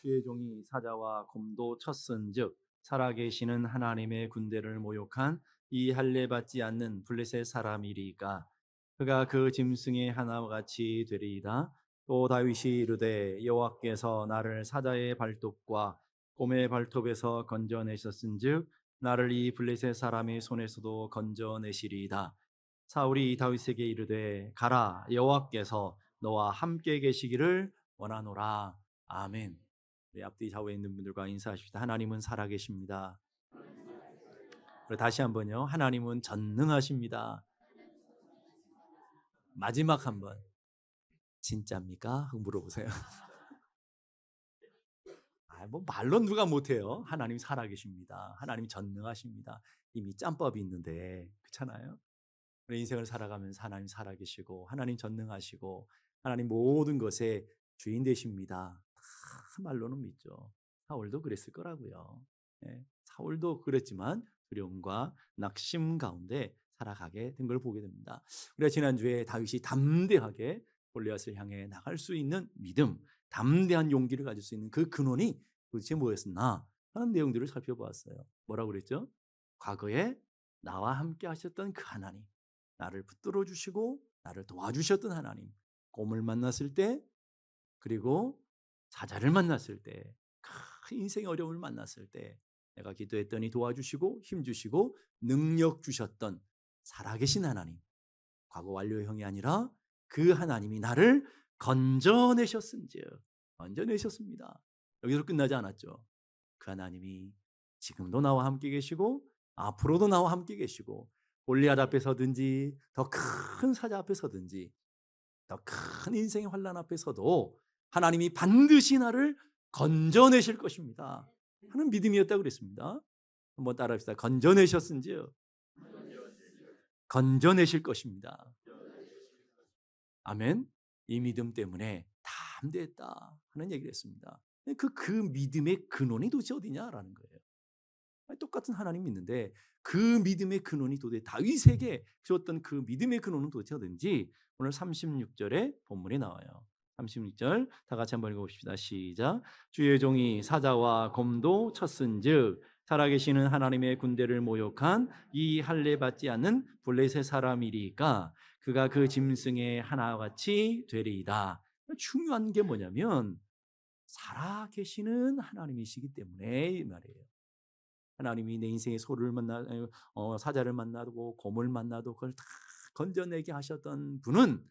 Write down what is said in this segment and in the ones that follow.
주의 종이 사자와 곰도 쳤은즉 살아계시는 하나님의 군대를 모욕한 이 할례 받지 않는 블레셋 사람이리까. 그가 그 짐승의 하나와 같이 되리이다. 또 다윗이 이르되 여호와께서 나를 사자의 발톱과 곰의 발톱에서 건져내셨은즉 나를 이 블레셋 사람의 손에서도 건져내시리이다. 사울이 다윗에게 이르되 가라, 여호와께서 너와 함께 계시기를 원하노라. 아멘. 우리 앞뒤 좌우에 있는 분들과 인사하십시다. 하나님은 살아계십니다. 그리고 다시 한번요. 하나님은 전능하십니다. 마지막 한번, 진짜입니까? 하고 물어보세요. 뭐 말로 누가 못해요. 하나님 살아계십니다. 하나님 전능하십니다. 이미 짬밥이 있는데, 그렇잖아요. 우리 인생을 살아가면서 하나님 살아계시고 하나님 전능하시고 하나님 모든 것에 주인 되십니다. 다 말로는 믿죠. 사울도 그랬을 거라고요. 사울도 그랬지만 두려움과 낙심 가운데 살아가게 된 걸 보게 됩니다. 우리가 지난주에 다윗이 담대하게 골리앗을 향해 나갈 수 있는 믿음, 담대한 용기를 가질 수 있는 그 근원이 도대체 뭐였나 하는 내용들을 살펴보았어요. 뭐라고 그랬죠? 과거에 나와 함께 하셨던 그 하나님, 나를 붙들어 주시고 나를 도와주셨던 하나님, 곰을 만났을 때, 그리고 사자를 만났을 때, 큰 인생의 어려움을 만났을 때 내가 기도했더니 도와주시고 힘주시고 능력 주셨던 살아계신 하나님, 과거 완료형이 아니라 그 하나님이 나를 건져내셨은즉, 건져내셨습니다. 여기서 끝나지 않았죠. 그 하나님이 지금도 나와 함께 계시고 앞으로도 나와 함께 계시고 골리앗 앞에 서든지 더 큰 사자 앞에 서든지 더 큰 인생의 환난 앞에 서도 하나님이 반드시 나를 건져내실 것입니다 하는 믿음이었다고 그랬습니다. 한번 따라합시다. 건져내셨은지요. 건져내실 것입니다. 아멘. 이 믿음 때문에 담대했다 하는 얘기를 했습니다. 그 믿음의 근원이 도대체 어디냐라는 거예요. 똑같은 하나님 믿는데 그 믿음의 근원이 도대체 다윗에게 주었던 그 믿음의 근원은 도대체 어딘지 오늘 36절에 본문에 나와요. 36절 다 같이 한번 읽어봅시다. 시작. 주의 종이 사자와 곰도 쳤은즉 살아계시는 하나님의 군대를 모욕한 이 할례 받지 않는 블레셋 사람이리까 그가 그 짐승의 하나같이 되리이다. 중요한 게 뭐냐면 살아계시는 하나님이시기 때문에 이 말이에요. 하나님이 내 인생의 소를 사자를 만나고 곰을 만나도 그걸 다 건져내게 하셨던 분은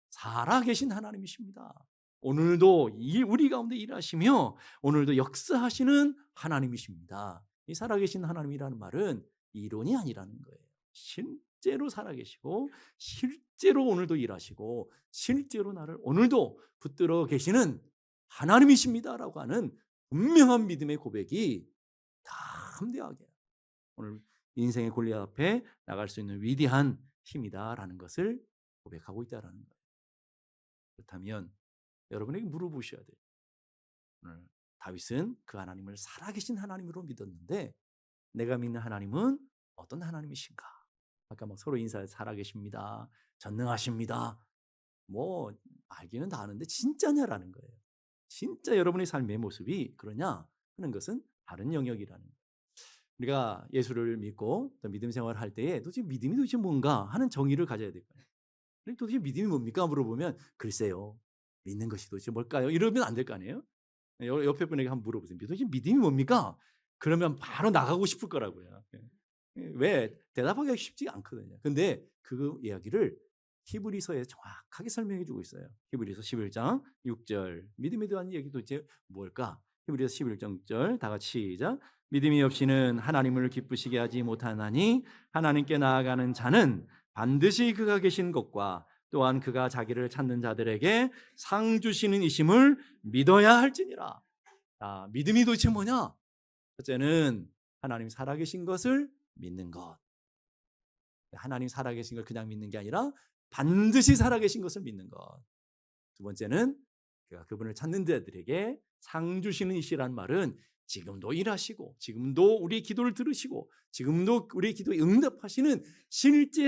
살아계신 하나님이십니다. 오늘도 우리 가운데 일하시며 오늘도 역사하시는 하나님이십니다. 이 살아계신 하나님이라는 말은 이론이 아니라는 거예요. 실제로 살아계시고 실제로 오늘도 일하시고 실제로 나를 오늘도 붙들어 계시는 하나님이십니다라고 하는 분명한 믿음의 고백이 담대하게 오늘 인생의 골리앗 앞에 나갈 수 있는 위대한 힘이다라는 것을 고백하고 있다라는 거예요. 그렇다면 여러분에게 물어보셔야 돼요. 오늘 다윗은 그 하나님을 살아계신 하나님으로 믿었는데 내가 믿는 하나님은 어떤 하나님이신가? 아까 막 서로 인사해 살아계십니다. 전능하십니다. 뭐 알기는 다 아는데 진짜냐라는 거예요. 진짜 여러분의 삶의 모습이 그러냐 하는 것은 다른 영역이라는 거예요. 우리가 예수를 믿고 또 믿음 생활을 할 때에 도대체 믿음이 도대체 뭔가 하는 정의를 가져야 될 거예요. 도대체 믿음이 뭡니까? 물어보면 글쎄요. 믿는 것이 도대체 뭘까요? 이러면 안 될 거 아니에요? 옆에 분에게 한번 물어보세요. 도대체 믿음이 뭡니까? 그러면 바로 나가고 싶을 거라고요. 왜? 대답하기가 쉽지 않거든요. 근데 그 이야기를 히브리서에 정확하게 설명해 주고 있어요. 히브리서 11장 6절. 믿음에 대한 이야기 도대체 뭘까? 히브리서 11장 6절 다 같이 시작. 믿음이 없이는 하나님을 기쁘시게 하지 못하나니 하나님께 나아가는 자는 반드시 그가 계신 것과 또한 그가 자기를 찾는 자들에게 상 주시는 이심을 믿어야 할지니라. 믿음이 도대체 뭐냐? 첫째는 하나님 살아계신 것을 믿는 것. 하나님 살아계신 걸 그냥 믿는 게 아니라 반드시 살아계신 것을 믿는 것. 두 번째는 그분을 찾는 자들에게 상 주시는 이시라는 말은 지금도 일하시고 지금도 우리 기도를 들으시고 지금도 우리 기도에 응답하시는 실제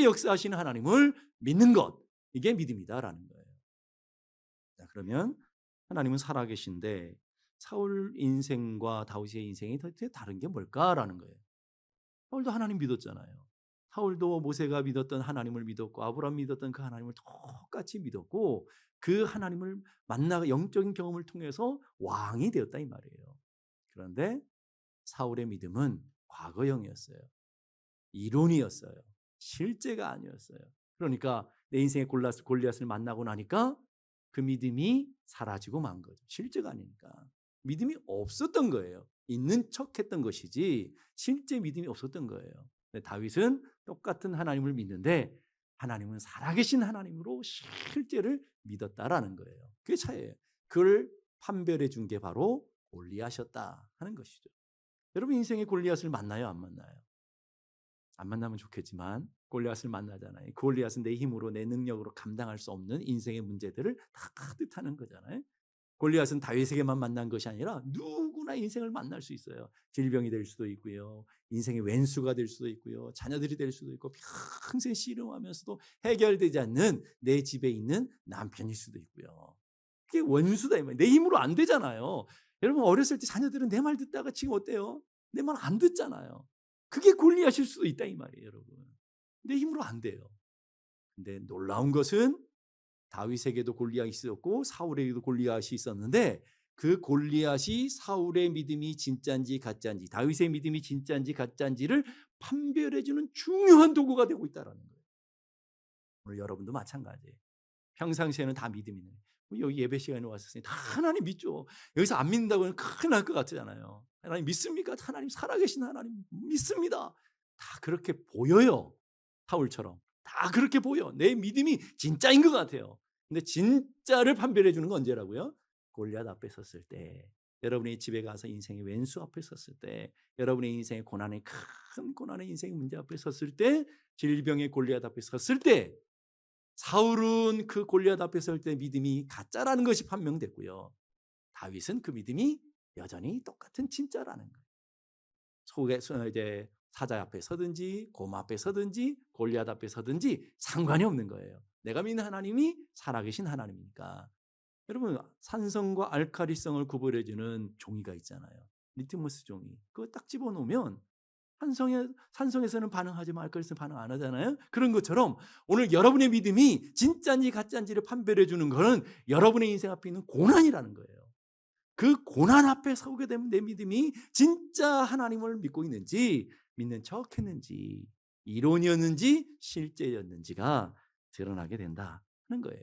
역사하시는 하나님을 믿는 것. 이게 믿음이다라는 거예요. 자, 그러면 하나님은 살아계신데 사울 인생과 다윗의 인생이 도대체 다른 게 뭘까라는 거예요. 사울도 하나님 믿었잖아요. 사울도 모세가 믿었던 하나님을 믿었고 아브라함 믿었던 그 하나님을 똑같이 믿었고 그 하나님을 만나 영적인 경험을 통해서 왕이 되었다 이 말이에요. 그런데 사울의 믿음은 과거형이었어요. 이론이었어요. 실제가 아니었어요. 그러니까 내 인생의 골리앗을 만나고 나니까 그 믿음이 사라지고 만 거죠. 실제가 아니니까. 믿음이 없었던 거예요. 있는 척했던 것이지 실제 믿음이 없었던 거예요. 근데 다윗은 똑같은 하나님을 믿는데 하나님은 살아계신 하나님으로 실제를 믿었다라는 거예요. 그게 차이예요. 그걸 판별해 준 게 바로 골리앗이었다 하는 것이죠. 여러분 인생의 골리앗을 만나요, 안 만나요? 안 만나면 좋겠지만 골리앗을 만나잖아요. 골리앗은 내 힘으로 내 능력으로 감당할 수 없는 인생의 문제들을 다 뜻하는 거잖아요. 골리앗은 다윗에게만 만난 것이 아니라 누구나 인생을 만날 수 있어요. 질병이 될 수도 있고요. 인생의 왼수가 될 수도 있고요. 자녀들이 될 수도 있고 평생 씨름하면서도 해결되지 않는 내 집에 있는 남편일 수도 있고요. 그게 원수다 이 말이에요. 내 힘으로 안 되잖아요. 여러분 어렸을 때 자녀들은 내 말 듣다가 지금 어때요? 내 말 안 듣잖아요. 그게 골리앗일 수도 있다 이 말이에요, 여러분. 내 힘으로 안 돼요. 근데 놀라운 것은 다윗에게도 골리앗이 있었고 사울에게도 골리앗이 있었는데 그 골리앗이 사울의 믿음이 진짜인지 가짜인지 다윗의 믿음이 진짜인지 가짜인지를 판별해주는 중요한 도구가 되고 있다는 거예요. 오늘 여러분도 마찬가지예요. 평상시에는 다 믿음이 있는 여기 예배 시간에 왔으니 다 하나님 믿죠. 여기서 안 믿는다고 하면 큰일 날 것 같잖아요. 하나님 믿습니까? 하나님 살아계신 하나님 믿습니다. 다 그렇게 보여요. 사울처럼 다 그렇게 보여. 내 믿음이 진짜인 것 같아요. 근데 진짜를 판별해 주는 건 언제라고요? 골리앗 앞에 섰을 때, 여러분의 집에 가서 인생의 왼수 앞에 섰을 때, 여러분의 인생의 고난의 큰 고난의 인생의 문제 앞에 섰을 때, 질병의 골리앗 앞에 섰을 때, 사울은 그 골리앗 앞에 설 때 믿음이 가짜라는 것이 판명됐고요. 다윗은 그 믿음이 여전히 똑같은 진짜라는 거예요. 속에 이제 사자 앞에 서든지 고마 앞에 서든지 골리앗 앞에 서든지 상관이 없는 거예요. 내가 믿는 하나님이 살아계신 하나님이니까. 여러분 산성과 알칼리성을 구별해주는 종이가 있잖아요. 리트머스 종이. 그거 딱 집어넣으면 산성에서는 반응하지만 알칼리성은 반응 안 하잖아요. 그런 것처럼 오늘 여러분의 믿음이 진짜인지 가짜인지를 판별해주는 것은 여러분의 인생 앞에 있는 고난이라는 거예요. 그 고난 앞에 서게 되면 내 믿음이 진짜 하나님을 믿고 있는지 믿는 척 했는지 이론이었는지 실제였는지가 드러나게 된다 하는 거예요.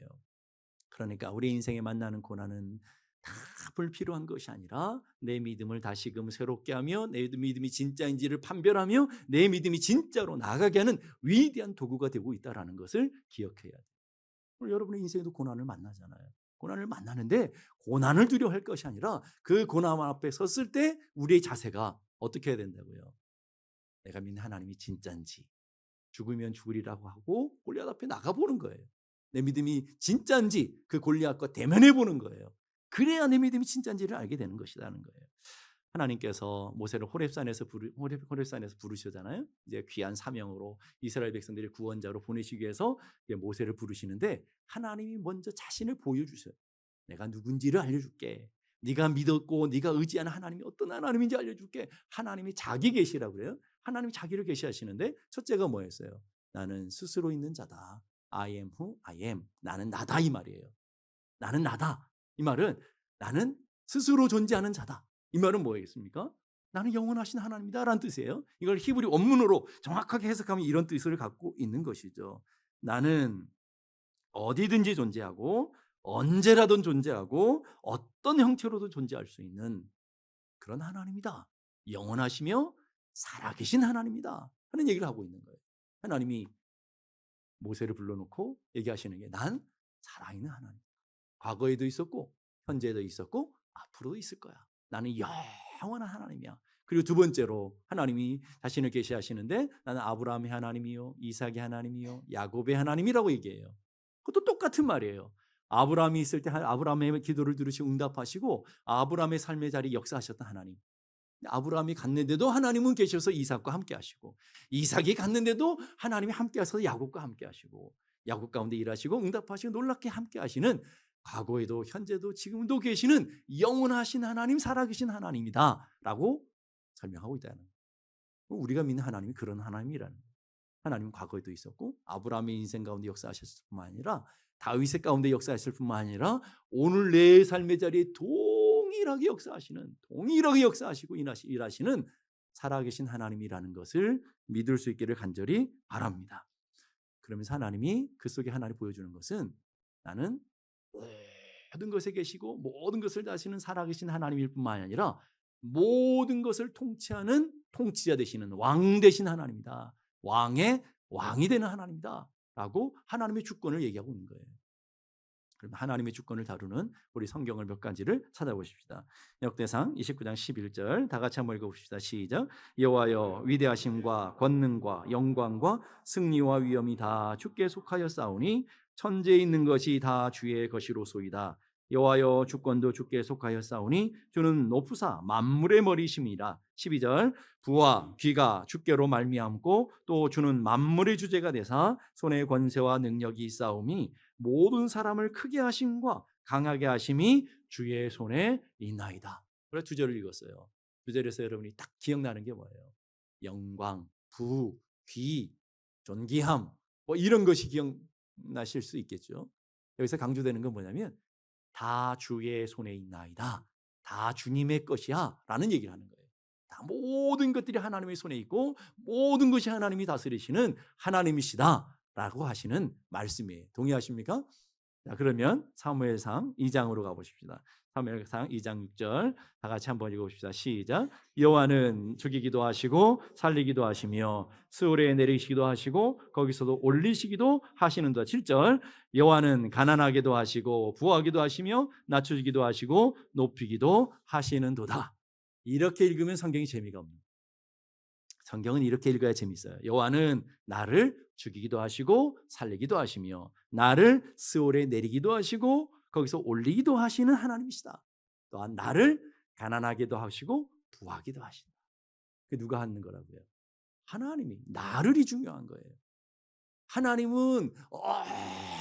그러니까 우리 인생에 만나는 고난은 다 불필요한 것이 아니라 내 믿음을 다시금 새롭게 하며 내 믿음이 진짜인지를 판별하며 내 믿음이 진짜로 나아가게 하는 위대한 도구가 되고 있다는 것을 기억해야 돼요. 오늘 여러분의 인생에도 고난을 만나잖아요. 고난을 만나는데 고난을 두려워할 것이 아니라 그 고난 앞에 섰을 때 우리의 자세가 어떻게 해야 된다고요? 내가 믿는 하나님이 진짜인지 죽으면 죽으리라고 하고 골리앗 앞에 나가보는 거예요. 내 믿음이 진짜인지 그 골리앗과 대면해 보는 거예요. 그래야 내 믿음이 진짜인지를 알게 되는 것이라는 거예요. 하나님께서 모세를 호렙산에서 부르시잖아요. 이제 귀한 사명으로 이스라엘 백성들의 구원자로 보내시기 위해서 모세를 부르시는데 하나님이 먼저 자신을 보여주셔요. 내가 누군지를 알려줄게. 네가 믿었고 네가 의지하는 하나님이 어떤 하나님인지 알려줄게. 하나님이 자기 계시라고 그래요. 하나님이 자기를 계시하시는데 첫째가 뭐였어요? 나는 스스로 있는 자다. I am who I am. 나는 나다 이 말이에요. 나는 나다. 이 말은 나는 스스로 존재하는 자다. 이 말은 뭐겠습니까? 나는 영원하신 하나님이다 라는 뜻이에요. 이걸 히브리 원문으로 정확하게 해석하면 이런 뜻을 갖고 있는 것이죠. 나는 어디든지 존재하고 언제라든 존재하고 어떤 형태로도 존재할 수 있는 그런 하나님이다. 영원하시며 살아계신 하나님이다 하는 얘기를 하고 있는 거예요. 하나님이 모세를 불러놓고 얘기하시는 게 난 살아있는 하나님. 과거에도 있었고 현재도 있었고 앞으로도 있을 거야. 나는 영원한 하나님이야. 그리고 두 번째로 하나님이 자신을 계시하시는데 나는 아브라함의 하나님이요 이삭의 하나님이요 야곱의 하나님이라고 얘기해요. 그것도 똑같은 말이에요. 아브라함이 있을 때 아브라함의 기도를 들으시고 응답하시고 아브라함의 삶의 자리 역사하셨던 하나님. 아브라함이 갔는데도 하나님은 계셔서 이삭과 함께 하시고 이삭이 갔는데도 하나님이 함께 하셔서 야곱과 함께 하시고 야곱 가운데 일하시고 응답하시고 놀랍게 함께 하시는 과거에도 현재도 지금도 계시는 영원하신 하나님, 살아계신 하나님이다라고 설명하고 있다는 거예요. 우리가 믿는 하나님이 그런 하나님이라는 거예요. 하나님은 과거에도 있었고 아브라함의 인생 가운데 역사하셨을 뿐만 아니라 다윗의 가운데 역사하셨을 뿐만 아니라 오늘 내 삶의 자리에 동일하게 역사하시고 일하시는 살아계신 하나님이라는 것을 믿을 수 있기를 간절히 바랍니다. 그러면서 하나님이 그 속에 하나님 보여주는 것은 나는 모든 것에 계시고 모든 것을 다스리는 살아계신 하나님일 뿐만 아니라 모든 것을 통치하는 통치자 되시는 왕 되신 하나님이다. 왕의 왕이 되는 하나님이다. 라고 하나님의 주권을 얘기하고 있는 거예요. 그럼 하나님의 주권을 다루는 우리 성경을 몇 가지를 찾아보십시다. 역대상 29장 11절 다 같이 한번 읽어봅시다. 시작. 여호와여 위대하심과 권능과 영광과 승리와 위엄이 다 주께 속하여 싸우니 천지에 있는 것이 다 주의 것이로소이다. 여호와여 주권도 주께 속하여 싸우니 주는 높으사 만물의 머리심이라. 12절 부와 귀가 주께로 말미암고 또 주는 만물의 주제가 되사 손에 권세와 능력이 있사오니 모든 사람을 크게 하심과 강하게 하심이 주의 손에 있나이다. 그래서 두 절을 읽었어요. 두 절에서 여러분이 딱 기억나는 게 뭐예요? 영광, 부, 귀, 존귀함 뭐 이런 것이 기억나실 수 있겠죠. 여기서 강조되는 건 뭐냐면 다 주의 손에 있나이다. 다 주님의 것이야 라는 얘기를 하는 거예요. 다 모든 것들이 하나님의 손에 있고 모든 것이 하나님이 다스리시는 하나님이시다 라고 하시는 말씀이에요. 동의하십니까? 자, 그러면 사무엘상 2장으로 가보십시다. 사무엘상 2장 6절 다 같이 한번 읽어봅시다. 시작. 여호와는 죽이기도 하시고 살리기도 하시며 스올에 내리시기도 하시고 거기서도 올리시기도 하시는도다. 7절 여호와는 가난하게도 하시고 부하기도 하시며 낮추기도 하시고 높이기도 하시는도다. 이렇게 읽으면 성경이 재미가 없는 거예요. 성경은 이렇게 읽어야 재밌어요. 여호와는 나를 죽이기도 하시고 살리기도 하시며 나를 스올에 내리기도 하시고 거기서 올리기도 하시는 하나님이시다. 또한 나를 가난하게도 하시고 부하기도 하신다. 그게 누가 하는 거라고요? 하나님이. 나를이 중요한 거예요. 하나님은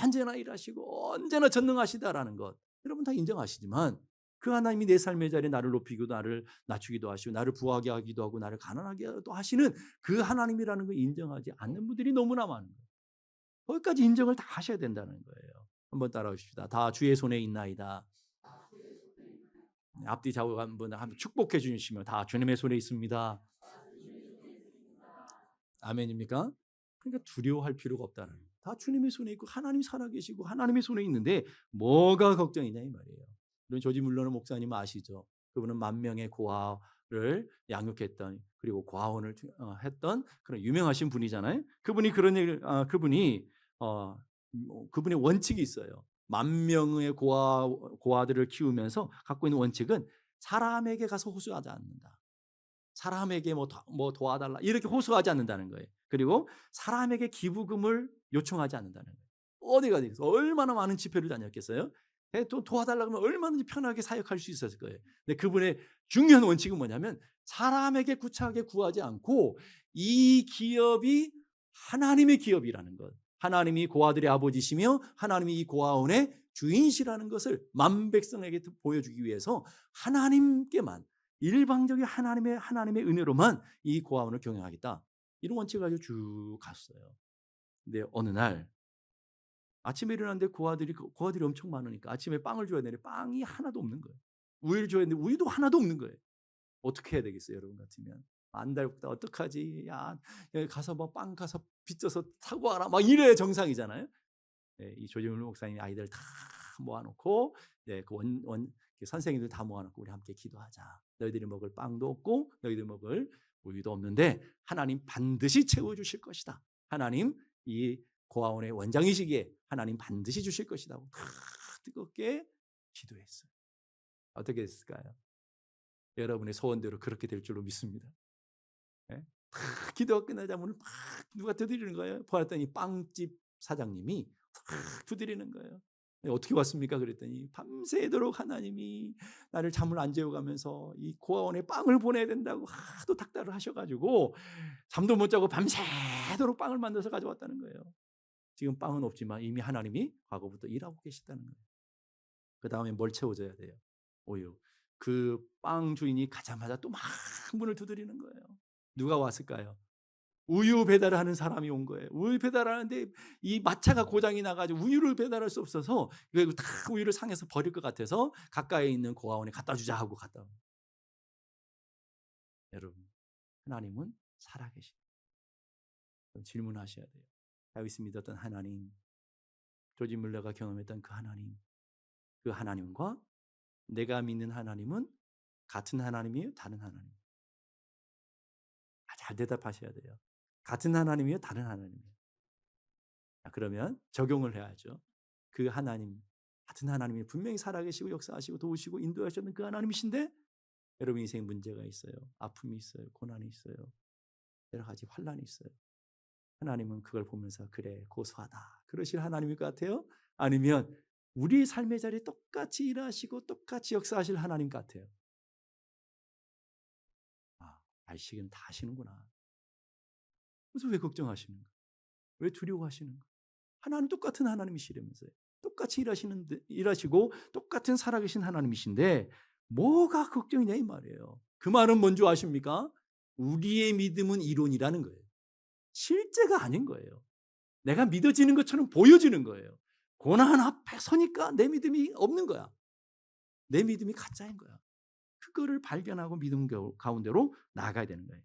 언제나 일하시고 언제나 전능하시다라는 것 여러분 다 인정하시지만 그 하나님이 내 삶의 자리에 나를 높이고 나를 낮추기도 하시고 나를 부하게 하기도 하고 나를 가난하게도 하시는 그 하나님이라는 걸 인정하지 않는 분들이 너무나 많은 거예요. 거기까지 인정을 다 하셔야 된다는 거예요. 한번 따라오십시다. 다 주의 손에 있나이다. 앞뒤 좌우 한번 축복해 주시면 다 주님의 손에 있습니다. 아멘입니까? 그러니까 두려워할 필요가 없다는 거예요. 다 주님의 손에 있고 하나님 살아계시고 하나님의 손에 있는데 뭐가 걱정이냐 이 말이에요. 물론 조지 물러는 목사님 아시죠? 그분은 10,000명의 고아를 양육했던 그리고 고아원을 했던 그런 유명하신 분이잖아요. 그분이 그런 얘기를 그분의 원칙이 있어요. 10,000명의 고아들을 키우면서 갖고 있는 원칙은 사람에게 가서 호소하지 않는다. 사람에게 뭐 도와달라 이렇게 호소하지 않는다는 거예요. 그리고 사람에게 기부금을 요청하지 않는다는 거예요. 어디가 되겠어? 얼마나 많은 집회를 다녔겠어요? 또 도와달라고 하면 얼마든지 편하게 사역할 수 있었을 거예요. 근데 그분의 중요한 원칙은 뭐냐면 사람에게 구차하게 구하지 않고 이 기업이 하나님의 기업이라는 것. 하나님이 고아들의 아버지시며 하나님이 이 고아원의 주인이시라는 것을 만백성에게 보여주기 위해서 하나님께만 일방적인 하나님의 은혜로만 이 고아원을 경영하겠다. 이런 원칙을 가지고 쭉 갔어요. 근데 어느 날 아침에 일어났는데 고아들이 엄청 많으니까 아침에 빵을 줘야 되는데 빵이 하나도 없는 거예요. 우유를 줘야 되는데 우유도 하나도 없는 거예요. 어떻게 해야 되겠어요, 여러분 같으면? 안달복다 어떡하지? 야, 여기 가서 뭐 빵 가서 빚져서 사고 와라. 막 이래야 정상이잖아요. 네, 이 조지물 목사님이 아이들 다 모아놓고 네, 선생님들 다 모아놓고 우리 함께 기도하자. 너희들이 먹을 빵도 없고 너희들 먹을 우유도 없는데 하나님 반드시 채워주실 것이다. 하나님 이 고아원의 원장이시기에 하나님 반드시 주실 것이다. 다 뜨겁게 기도했어요. 어떻게 됐을까요? 여러분의 소원대로 그렇게 될 줄로 믿습니다. 네? 다 기도가 끝나자면 막 누가 두드리는 거예요. 보았더니 빵집 사장님이 탁 두드리는 거예요. 어떻게 왔습니까? 그랬더니 밤새도록 하나님이 나를 잠을 안 재워가면서 이 고아원에 빵을 보내야 된다고 하도 닥달을 하셔가지고 잠도 못 자고 밤새도록 빵을 만들어서 가져왔다는 거예요. 지금 빵은 없지만 이미 하나님이 과거부터 일하고 계시다는 거예요. 그다음에 뭘 채워줘야 돼요? 우유. 그 빵 주인이 가자마자 또 막 문을 두드리는 거예요. 누가 왔을까요? 우유 배달을 하는 사람이 온 거예요. 우유 배달하는데 이 마차가 고장이 나가지고 우유를 배달할 수 없어서 이거 다 우유를 상해서 버릴 것 같아서 가까이 있는 고아원에 갖다 주자 하고 갖다. 여러분, 하나님은 살아계신. 질문하셔야 돼요. 다윗이 믿었던 하나님, 조지 물러가 경험했던 그 하나님, 그 하나님과 내가 믿는 하나님은 같은 하나님이에요? 다른 하나님? 잘 대답하셔야 돼요. 같은 하나님이에요? 다른 하나님이에요? 그러면 적용을 해야죠. 그 하나님, 같은 하나님이 분명히 살아계시고 역사하시고 도우시고 인도하셨던 그 하나님이신데 여러분 인생 문제가 있어요. 아픔이 있어요. 고난이 있어요. 여러 가지 환란이 있어요. 하나님은 그걸 보면서 그래 고소하다 그러실 하나님일 것 같아요? 아니면 우리 삶의 자리에 똑같이 일하시고 똑같이 역사하실 하나님 같아요? 알시긴 다 아시는구나. 그래서 왜 걱정하시는 거예요? 왜 두려워하시는 거예요? 하나님 똑같은 하나님이시라면서요. 똑같이 일하시고 똑같은 살아계신 하나님이신데 뭐가 걱정이냐 이 말이에요. 그 말은 뭔지 아십니까? 우리의 믿음은 이론이라는 거예요. 실제가 아닌 거예요. 내가 믿어지는 것처럼 보여지는 거예요. 고난 앞에 서니까 내 믿음이 없는 거야. 내 믿음이 가짜인 거야. 그거를 발견하고 믿음 가운데로 나아가야 되는 거예요.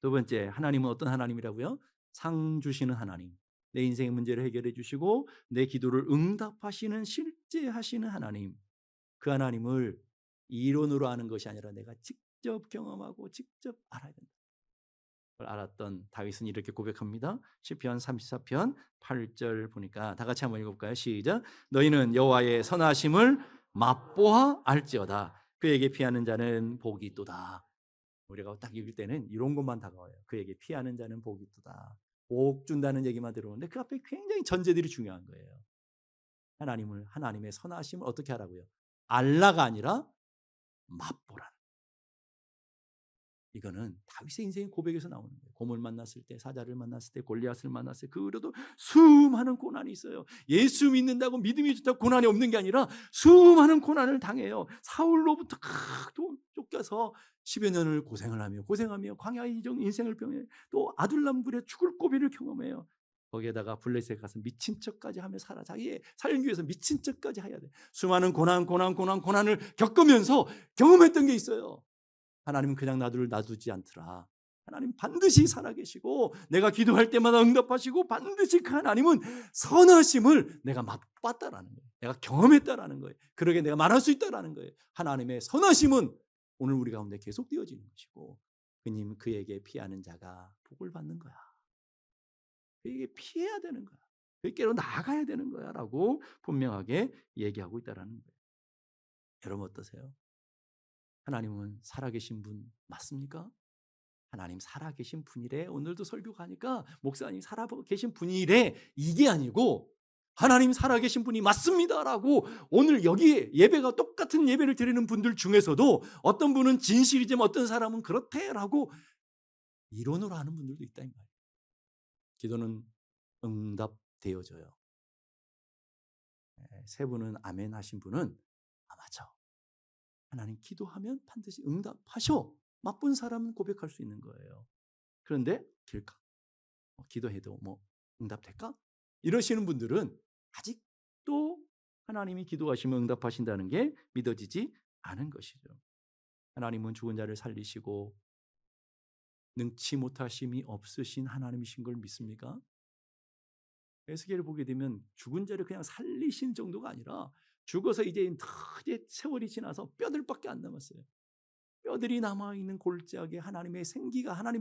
두 번째, 하나님은 어떤 하나님이라고요? 상 주시는 하나님. 내 인생의 문제를 해결해 주시고 내 기도를 응답하시는 실제 하시는 하나님. 그 하나님을 이론으로 아는 것이 아니라 내가 직접 경험하고 직접 알아야 된다. 그걸 알았던 다윗은 이렇게 고백합니다. 시편 34편 8절 보니까 다 같이 한번 읽어볼까요? 시작. 너희는 여호와의 선하심을 맛보아 알지어다. 그에게 피하는 자는 복이 있도다. 우리가 딱 읽을 때는 이런 것만 다가와요. 그에게 피하는 자는 복이 있도다. 복 준다는 얘기만 들어오는데 그 앞에 굉장히 전제들이 중요한 거예요. 하나님의 선하심을 어떻게 하라고요? 알라가 아니라 맛보라. 이거는 다윗의 인생의 고백에서 나오는 거예요. 곰을 만났을 때, 사자를 만났을 때, 골리앗을 만났을 때, 그 의료도 수많은 고난이 있어요. 예수 믿는다고 믿음이 좋다고 고난이 없는 게 아니라 수많은 고난을 당해요. 사울로부터 쫓겨서 10여 년을 고생하며 광야의 인생을 병해 또 아둘람굴에 죽을 고비를 경험해요. 거기에다가 블레셋에 가서 미친 척까지 하며 자기의 살기 위해서 미친 척까지 해야 돼. 수많은 고난을 겪으면서 경험했던 게 있어요. 하나님은 그냥 놔두지 않더라. 하나님 반드시 살아계시고 내가 기도할 때마다 응답하시고 반드시 그 하나님은 선하심을 내가 맛봤다라는 거예요. 내가 경험했다라는 거예요. 그러게 내가 말할 수 있다라는 거예요. 하나님의 선하심은 오늘 우리 가운데 계속되어지는 것이고 그에게 피하는 자가 복을 받는 거야. 그에게 피해야 되는 거야. 그에게로 나아가야 되는 거야 라고 분명하게 얘기하고 있다라는 거예요. 여러분 어떠세요? 하나님은 살아계신 분 맞습니까? 하나님 살아계신 분이래. 오늘도 설교 가니까 목사님 살아계신 분이래. 이게 아니고 하나님 살아계신 분이 맞습니다라고 오늘 여기 예배가 똑같은 예배를 드리는 분들 중에서도 어떤 분은 진실이지만 어떤 사람은 그렇대라고 이론으로 하는 분들도 있다 이 말이에요. 기도는 응답되어져요. 세 분은 아멘 하신 분은 맞아. 하나님 기도하면 반드시 응답하셔. 맛본 사람은 고백할 수 있는 거예요. 그런데 될까? 기도해도 응답될까? 이러시는 분들은 아직도 하나님이 기도하시면 응답하신다는 게 믿어지지 않은 것이죠. 하나님은 죽은 자를 살리시고 능치 못하심이 없으신 하나님이신 걸 믿습니까? 에스겔을 보게 되면 죽은 자를 그냥 살리신 정도가 아니라 죽어서 이제 세월이 지나서 뼈들밖에 안 남았어요. 뼈들이 남아있는 골짜기에 하나님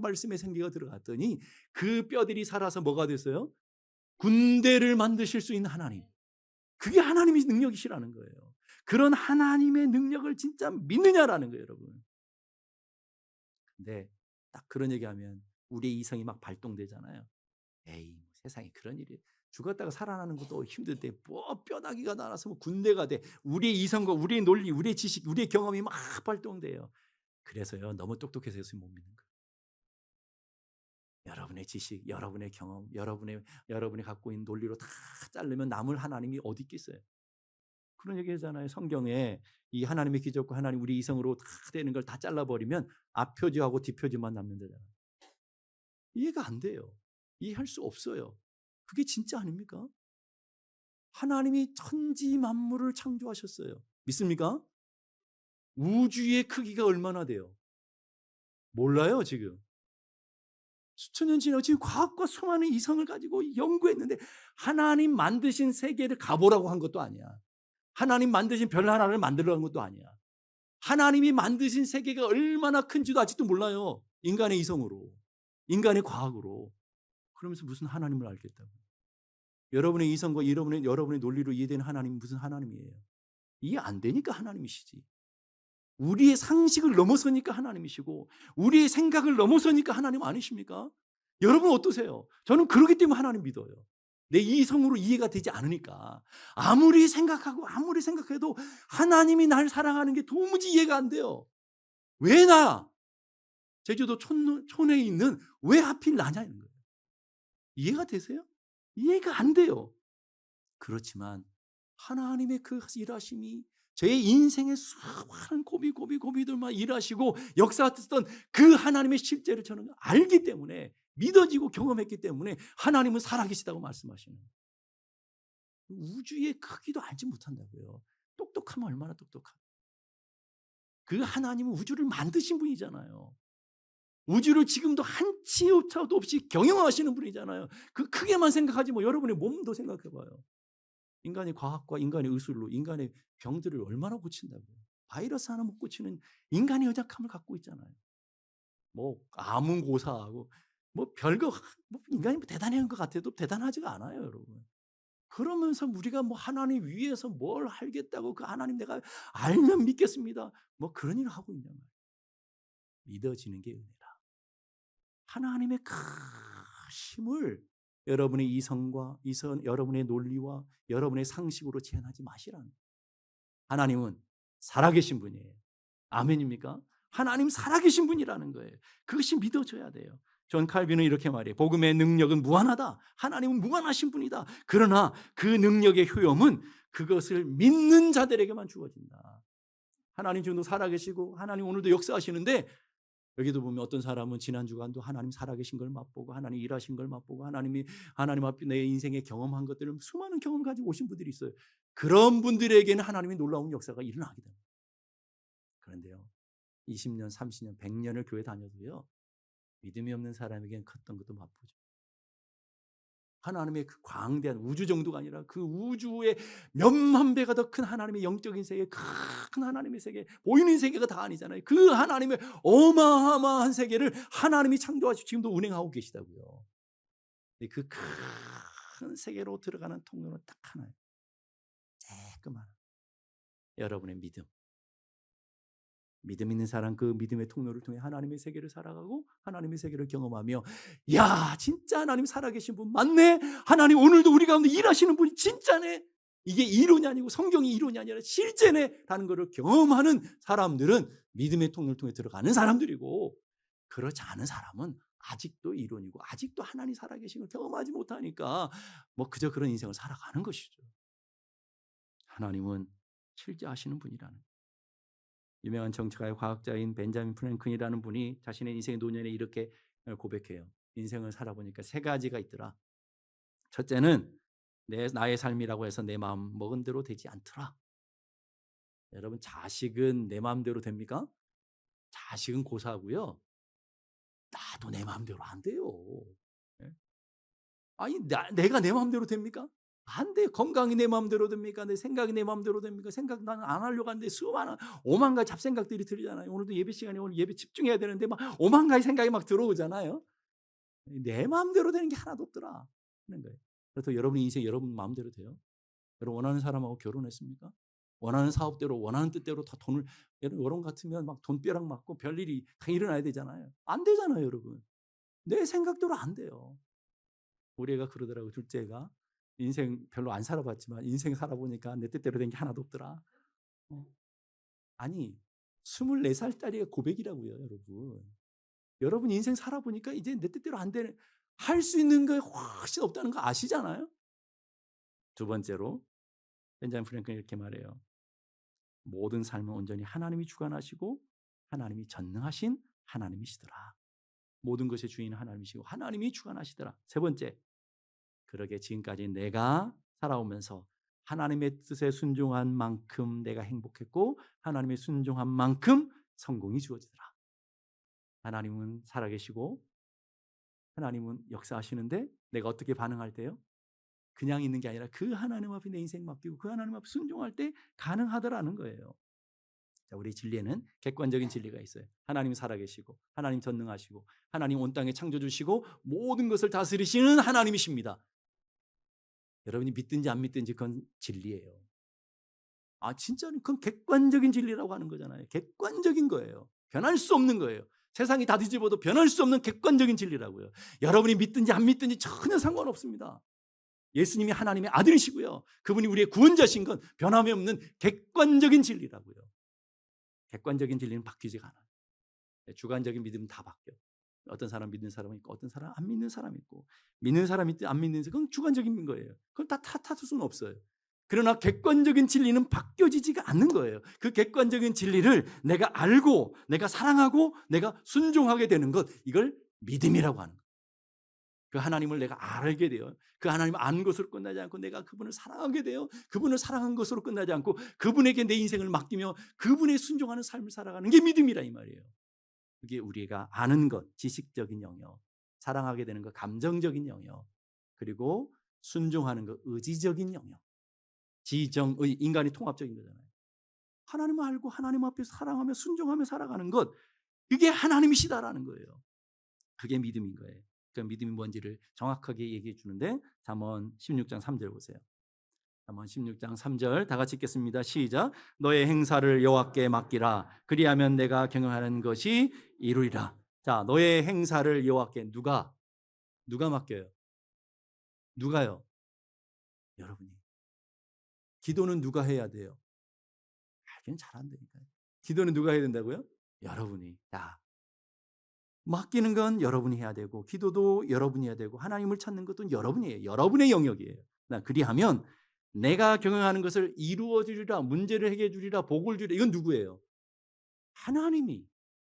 말씀의 생기가 들어갔더니 그 뼈들이 살아서 뭐가 됐어요? 군대를 만드실 수 있는 하나님. 그게 하나님의 능력이시라는 거예요. 그런 하나님의 능력을 진짜 믿느냐라는 거예요, 여러분. 근데 딱 그런 얘기하면 우리의 이성이 막 발동되잖아요. 에이, 세상에 그런 일이 죽었다가 살아나는 것도 힘든데 뼈다귀가 날아서 군대가 돼. 우리의 이성과 우리의 논리, 우리의 지식, 우리의 경험이 막 발동돼요. 그래서요, 너무 똑똑해서 예수 못 믿는 거예요. 여러분의 지식, 여러분의 경험, 여러분이 갖고 있는 논리로 다 자르면 남을 하나님이 어디 있겠어요? 그런 얘기 하잖아요. 성경에 이 하나님의 기적과 하나님 우리 이성으로 다 되는 걸 다 잘라버리면 앞표지하고 뒷표지만 남는다잖아요. 이해가 안 돼요. 이해할 수 없어요. 그게 진짜 아닙니까? 하나님이 천지 만물을 창조하셨어요. 믿습니까? 우주의 크기가 얼마나 돼요? 몰라요, 지금. 수천 년 지나고 지금 과학과 수많은 이성을 가지고 연구했는데 하나님 만드신 세계를 가보라고 한 것도 아니야. 하나님 만드신 별 하나를 만들라는 것도 아니야. 하나님이 만드신 세계가 얼마나 큰지도 아직도 몰라요. 인간의 이성으로. 인간의 과학으로. 그러면서 무슨 하나님을 알겠다고. 여러분의 이성과 여러분의 논리로 이해되는 하나님은 무슨 하나님이에요? 이해 안 되니까 하나님이시지. 우리의 상식을 넘어서니까 하나님이시고 우리의 생각을 넘어서니까 하나님 아니십니까? 여러분 어떠세요? 저는 그렇기 때문에 하나님 믿어요. 내 이성으로 이해가 되지 않으니까 아무리 생각해도 하나님이 날 사랑하는 게 도무지 이해가 안 돼요. 왜 나? 제주도 촌에 있는 왜 하필 나냐 이런 거예요. 이해가 되세요? 이해가 안 돼요. 그렇지만 하나님의 그 일하심이 제 인생의 수많은 고비들만 일하시고 역사했던 그 하나님의 실제를 저는 알기 때문에 믿어지고 경험했기 때문에 하나님은 살아계시다고 말씀하시는 거예요. 우주의 크기도 알지 못한다고요. 똑똑하면 얼마나 똑똑하고. 그 하나님은 우주를 만드신 분이잖아요. 우주를 지금도 한치 오차도 없이 경영하시는 분이잖아요. 그 크게만 생각하지 뭐 여러분의 몸도 생각해봐요. 인간의 과학과 인간의 의술로 인간의 병들을 얼마나 고친다고요. 바이러스 하나 못 고치는 인간의 여작함을 갖고 있잖아요. 뭐 아문고사하고 뭐 별거 뭐 인간이 뭐 대단한 것 같아도 대단하지가 않아요, 여러분. 그러면서 우리가 뭐 하나님 위에서 뭘 알겠다고 그 하나님 내가 알면 믿겠습니다. 뭐 그런 일을 하고 있냐 말이에요. 믿어지는 게 은혜라. 하나님의 크심을 여러분의 이성과 여러분의 논리와 여러분의 상식으로 제한하지 마시라는 거예요. 하나님은 살아계신 분이에요. 아멘입니까? 하나님 살아계신 분이라는 거예요. 그것이 믿어져야 돼요. 존 칼빈은 이렇게 말해요. 복음의 능력은 무한하다. 하나님은 무한하신 분이다. 그러나 그 능력의 효용은 그것을 믿는 자들에게만 주어진다. 하나님 지금도 살아계시고 하나님 오늘도 역사하시는데 여기도 보면 어떤 사람은 지난 주간도 하나님 살아계신 걸 맛보고 하나님 일하신 걸 맛보고 하나님 앞에 내 인생에 경험한 것들을 수많은 경험을 가지고 오신 분들이 있어요. 그런 분들에게는 하나님의 놀라운 역사가 일어나게 됩니다. 그런데요. 20년, 30년, 100년을 교회 다녀도요. 믿음이 없는 사람에게는 컸던 것도 맛보죠. 하나님의 그 광대한 우주 정도가 아니라 그 우주의 몇만 배가 더 큰 하나님의 영적인 세계, 큰 하나님의 세계, 보이는 세계가 다 아니잖아요. 그 하나님의 어마어마한 세계를 하나님이 창조하시고 지금도 운행하고 계시다고요. 그 큰 세계로 들어가는 통로는 딱 하나예요. 조그만 여러분의 믿음. 믿음 있는 사람 그 믿음의 통로를 통해 하나님의 세계를 살아가고 하나님의 세계를 경험하며 야 진짜 하나님 살아계신 분 맞네. 하나님 오늘도 우리 가운데 일하시는 분이 진짜네. 이게 이론이 아니고 성경이 이론이 아니라 실제네 라는 것을 경험하는 사람들은 믿음의 통로를 통해 들어가는 사람들이고 그렇지 않은 사람은 아직도 이론이고 아직도 하나님 살아계신 걸 경험하지 못하니까 뭐 그저 그런 인생을 살아가는 것이죠. 하나님은 실제 하시는 분이라는 유명한 정치가의 과학자인 벤자민 프랭클이라는 분이 자신의 인생의 노년에 이렇게 고백해요. 인생을 살아보니까 세 가지가 있더라. 첫째는 나의 삶이라고 해서 내 마음 먹은 대로 되지 않더라. 여러분 자식은 내 마음대로 됩니까? 자식은 고사하고요. 나도 내 마음대로 안 돼요. 아니 내가 내 마음대로 됩니까? 안 돼. 건강이 내 마음대로 됩니까? 내 생각이 내 마음대로 됩니까? 생각 나는 안 하려고 하는데 수많은 오만 가지 잡생각들이 들잖아요. 오늘도 예배 시간에 오늘 예배 집중해야 되는데 막 오만 가지 생각이 막 들어오잖아요. 내 마음대로 되는 게 하나도 없더라 하는 거예요. 그래서 여러분 인생 여러분 마음대로 돼요? 여러분 원하는 사람하고 결혼했습니까? 원하는 사업대로 원하는 뜻대로 다 돈을 여러분 같으면 막 돈벼락 맞고 별일이 다 일어나야 되잖아요. 안 되잖아요, 여러분. 내 생각대로 안 돼요. 우리 애가 그러더라고요. 둘째가 인생 별로 안 살아봤지만 인생 살아보니까 내 뜻대로 된 게 하나도 없더라. 아니 24살짜리가 고백이라고요, 여러분. 여러분 인생 살아보니까 이제 내 뜻대로 안 되는 할 수 있는 게 훨씬 없다는 거 아시잖아요. 두 번째로 벤자민 프랭클은 이렇게 말해요. 모든 삶은 온전히 하나님이 주관하시고 하나님이 전능하신 하나님이시더라. 모든 것의 주인은 하나님이시고 하나님이 주관하시더라. 세 번째, 그러게 지금까지 내가 살아오면서 하나님의 뜻에 순종한 만큼 내가 행복했고 하나님의 순종한 만큼 성공이 주어지더라. 하나님은 살아계시고 하나님은 역사하시는데 내가 어떻게 반응할 때요? 그냥 있는 게 아니라 그 하나님 앞에 내 인생 맡기고 그 하나님 앞에 순종할 때 가능하더라는 거예요. 자, 우리 진리에는 객관적인 진리가 있어요. 하나님 살아계시고 하나님 전능하시고 하나님 온 땅에 창조주시고 모든 것을 다스리시는 하나님이십니다. 여러분이 믿든지 안 믿든지 그건 진리예요. 진짜는 그건 객관적인 진리라고 하는 거잖아요. 객관적인 거예요. 변할 수 없는 거예요. 세상이 다 뒤집어도 변할 수 없는 객관적인 진리라고요. 여러분이 믿든지 안 믿든지 전혀 상관없습니다. 예수님이 하나님의 아들이시고요. 그분이 우리의 구원자신 건 변함이 없는 객관적인 진리라고요. 객관적인 진리는 바뀌지가 않아요. 주관적인 믿음은 다 바뀌어요. 어떤 사람 믿는 사람은 있고 어떤 사람 안 믿는 사람이 있고 믿는 사람이 있든 안 믿는 사람 그건 주관적인 거예요. 그걸 다 탓할 수는 없어요. 그러나 객관적인 진리는 바뀌어지지가 않는 거예요. 그 객관적인 진리를 내가 알고 내가 사랑하고 내가 순종하게 되는 것, 이걸 믿음이라고 하는 거예요. 그 하나님을 내가 알게 돼요. 그 하나님을 아는 것으로 끝나지 않고 내가 그분을 사랑하게 돼요. 그분을 사랑한 것으로 끝나지 않고 그분에게 내 인생을 맡기며 그분에 순종하는 삶을 살아가는 게 믿음이라 이 말이에요. 그게 우리가 아는 것, 지식적인 영역, 사랑하게 되는 것, 감정적인 영역, 그리고 순종하는 것, 의지적인 영역, 지정의, 인간이 통합적인 거잖아요. 하나님을 알고 하나님 앞에서 사랑하며 순종하며 살아가는 것, 그게 하나님이시다라는 거예요. 그게 믿음인 거예요. 그 믿음이 뭔지를 정확하게 얘기해 주는데 잠언 16장 3절 보세요. 잠언 16장 3절 다 같이 읽겠습니다. 시작. 너의 행사를 여호와께 맡기라. 그리하면 내가 경영하는 것이 이루리라. 자, 너의 행사를 여호와께 누가 맡겨요? 누가요? 여러분이. 기도는 누가 해야 돼요? 알기는 잘 안 되니까요. 기도는 누가 해야 된다고요? 여러분이. 자, 맡기는 건 여러분이 해야 되고 기도도 여러분이 해야 되고 하나님을 찾는 것도 여러분이에요. 여러분의 영역이에요. 그리하면 내가 경영하는 것을 이루어 주리라, 문제를 해결해 주리라, 복을 주리라. 이건 누구예요? 하나님이.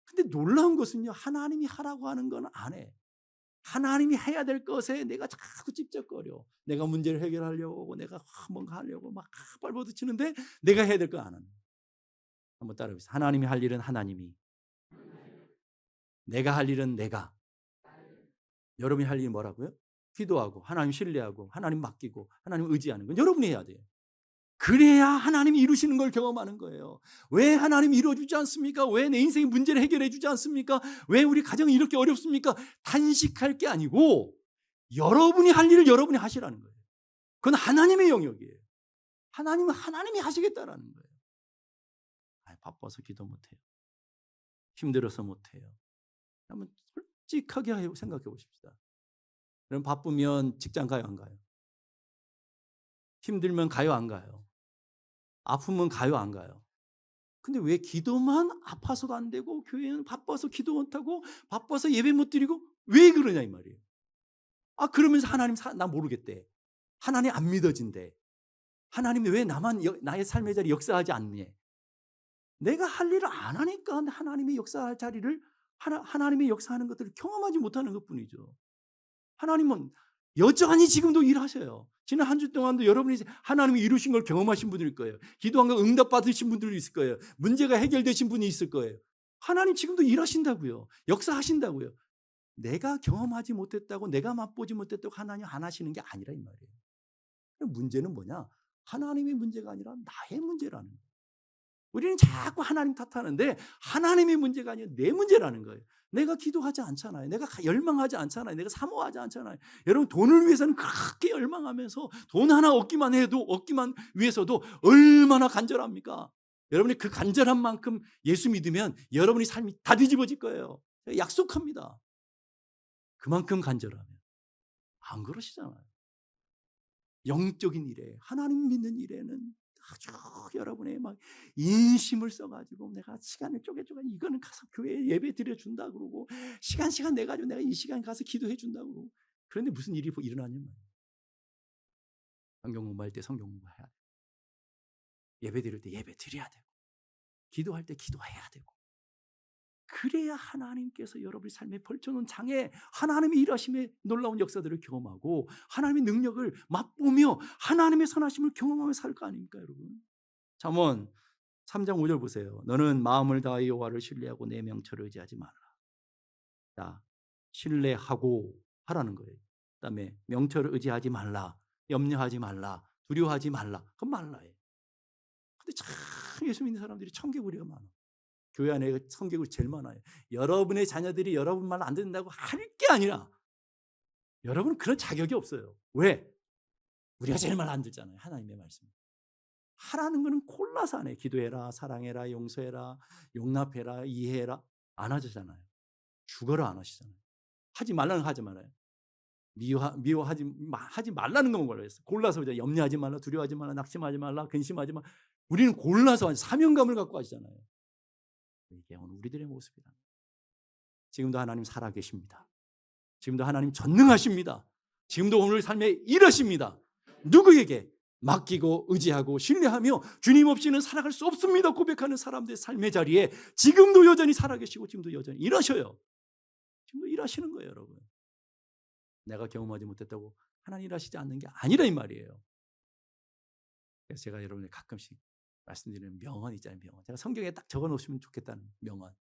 근데 놀라운 것은요, 하나님이 하라고 하는 건 안 해. 하나님이 해야 될 것에 내가 자꾸 찝쩍거려. 내가 문제를 해결하려고 하고 내가 뭔가 하려고 막 발버둥치는데 내가 해야 될 거 안 하는. 한번 따라해보세요. 하나님이 할 일은 하나님이, 내가 할 일은 내가. 여러분이 할 일이 뭐라고요? 기도하고 하나님 신뢰하고 하나님 맡기고 하나님 의지하는 건 여러분이 해야 돼요. 그래야 하나님이 이루시는 걸 경험하는 거예요. 왜 하나님이 이루어주지 않습니까? 왜 내 인생의 문제를 해결해 주지 않습니까? 왜 우리 가정이 이렇게 어렵습니까? 단식할 게 아니고 여러분이 할 일을 여러분이 하시라는 거예요. 그건 하나님의 영역이에요. 하나님은 하나님이 하시겠다라는 거예요. 바빠서 기도 못해요. 힘들어서 못해요. 한번 솔직하게 생각해 보십시다. 여러분 바쁘면 직장 가요 안 가요? 힘들면 가요 안 가요? 아프면 가요 안 가요? 근데 왜 기도만 아파서도 안 되고 교회는 바빠서 기도 못하고 바빠서 예배 못 드리고 왜 그러냐 이 말이에요. 그러면서 하나님 나 모르겠대. 하나님 안 믿어진대. 하나님이 왜 나의 삶의 자리 역사하지 않니? 내가 할 일을 안 하니까 하나님의 역사할 자리를 하나님의 역사하는 것들을 경험하지 못하는 것뿐이죠. 하나님은 여전히 지금도 일하셔요. 지난 한 주 동안도 여러분이 하나님이 이루신 걸 경험하신 분들일 거예요. 기도한 거 응답 받으신 분들도 있을 거예요. 문제가 해결되신 분이 있을 거예요. 하나님 지금도 일하신다고요. 역사하신다고요. 내가 경험하지 못했다고 내가 맛보지 못했다고 하나님 안 하시는 게 아니라 이 말이에요. 문제는 뭐냐? 하나님의 문제가 아니라 나의 문제라는 거예요. 우리는 자꾸 하나님 탓하는데 하나님의 문제가 아니라 내 문제라는 거예요. 내가 기도하지 않잖아요. 내가 열망하지 않잖아요. 내가 사모하지 않잖아요. 여러분 돈을 위해서는 그렇게 열망하면서 돈 하나 얻기만 위해서도 얼마나 간절합니까? 여러분이 그 간절한 만큼 예수 믿으면 여러분의 삶이 다 뒤집어질 거예요. 약속합니다. 그만큼 간절하면. 안 그러시잖아요. 영적인 일에, 하나님 믿는 일에는 아주 여러분의 막 인심을 써가지고 내가 시간을 쪼개줘가 이거는 가서 교회에 예배 드려준다 그러고 시간 내가지고 내가 이 시간 가서 기도해 준다고 그러고 그런데 무슨 일이 일어나냐면 성경 공부할 때 성경 공부해야 돼. 예배 드릴 때 예배 드려야 되고, 기도할 때 기도해야 되고, 그래야 하나님께서 여러분의 삶에 펼쳐놓은 장에 하나님의 일하심의 놀라운 역사들을 경험하고 하나님의 능력을 맛보며 하나님의 선하심을 경험하며 살 거 아닙니까, 여러분? 잠언 3장 5절 보세요. 너는 마음을 다하여 여호와를 신뢰하고 내 명철을 의지하지 말라. 자, 신뢰하고 하라는 거예요. 그다음에 명철을 의지하지 말라, 염려하지 말라, 두려워하지 말라. 그건 말라예요. 근데 참 예수 믿는 사람들이 청개구리가 많아. 교회 안에 청개구리 제일 많아요. 여러분의 자녀들이 여러분 말 안 듣는다고 할 게 아니라 여러분은 그런 자격이 없어요. 왜? 우리가 제일 말 안 듣잖아요. 하나님의 말씀. 하라는 거는 골라서 안 해. 기도해라, 사랑해라, 용서해라, 용납해라, 이해해라. 안 하잖아요. 죽어라 안 하시잖아요. 하지 말라는 거 하지 말아요. 하지 말라는 것만 골라서. 골라서 이제 염려하지 말라, 두려워하지 말라, 낙심하지 말라, 근심하지 말라. 우리는 골라서 사명감을 갖고 하시잖아요. 이게 오늘 우리들의 모습이다. 지금도 하나님 살아계십니다. 지금도 하나님 전능하십니다. 지금도 오늘 삶에 일하십니다. 누구에게 맡기고 의지하고 신뢰하며 주님 없이는 살아갈 수 없습니다 고백하는 사람들의 삶의 자리에 지금도 여전히 살아계시고 지금도 여전히 일하셔요. 지금도 일하시는 거예요, 여러분. 내가 경험하지 못했다고 하나님 일하시지 않는 게 아니라 이 말이에요. 그래서 제가 여러분에게 가끔씩 말씀드리는 명언 있잖아요. 명언. 제가 성경에 딱 적어놓으시면 좋겠다는 명언.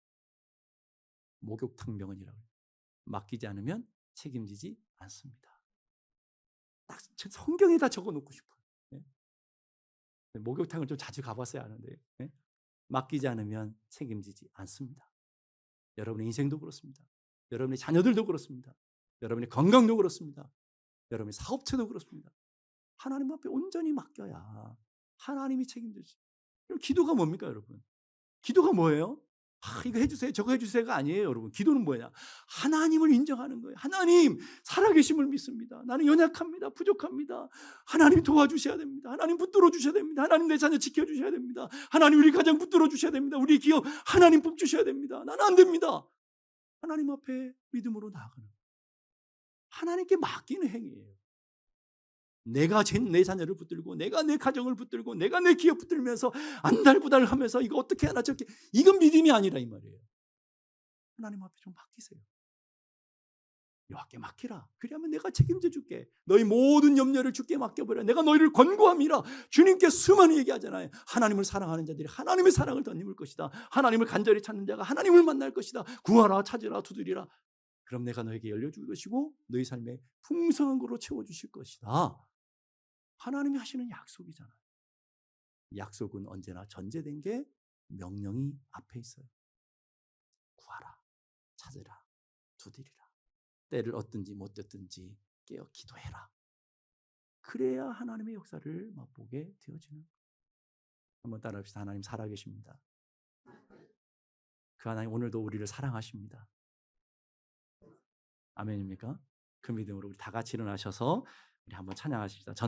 목욕탕 명언이라고 해요. 맡기지 않으면 책임지지 않습니다. 딱 성경에다 적어놓고 싶어요. 네? 목욕탕을 좀 자주 가봤어야 하는데 네? 맡기지 않으면 책임지지 않습니다. 여러분의 인생도 그렇습니다. 여러분의 자녀들도 그렇습니다. 여러분의 건강도 그렇습니다. 여러분의 사업체도 그렇습니다. 하나님 앞에 온전히 맡겨야 하나님이 책임지지. 기도가 뭡니까, 여러분? 기도가 뭐예요? 이거 해주세요, 저거 해주세요가 아니에요, 여러분. 기도는 뭐냐? 하나님을 인정하는 거예요. 하나님 살아계심을 믿습니다. 나는 연약합니다, 부족합니다. 하나님 도와주셔야 됩니다. 하나님 붙들어 주셔야 됩니다. 하나님 내 자녀 지켜주셔야 됩니다. 하나님 우리 가정 붙들어 주셔야 됩니다. 우리 기업 하나님 복 주셔야 됩니다. 나는 안 됩니다. 하나님 앞에 믿음으로 나아가는, 하나님께 맡기는 행위예요. 내가 내 자녀를 붙들고 내가 내 가정을 붙들고 내가 내 기업 붙들면서 안달부달하면서 이거 어떻게 하나 저렇게, 이건 믿음이 아니라 이 말이에요. 하나님 앞에 좀 맡기세요. 여호와께 맡기라. 그리하면 내가 책임져 줄게. 너희 모든 염려를 주께 맡겨버려. 내가 너희를 권고함이라. 주님께 수많이 얘기하잖아요. 하나님을 사랑하는 자들이 하나님의 사랑을 덧입을 것이다. 하나님을 간절히 찾는 자가 하나님을 만날 것이다. 구하라, 찾으라, 두드리라. 그럼 내가 너에게 열려줄 것이고 너희 삶에 풍성한 거로 채워주실 것이다. 하나님이 하시는 약속이잖아요. 약속은 언제나 전제된 게 명령이 앞에 있어요. 구하라, 찾으라, 두드리라. 때를 얻든지 못 얻든지 깨어 기도해라. 그래야 하나님의 역사를 맛보게 되어지는 거예요. 한번 따라합시다. 하나님 살아계십니다. 그 하나님 오늘도 우리를 사랑하십니다. 아멘입니까? 그 믿음으로 우리 다 같이 일어나셔서 우리 한번 찬양하십시다.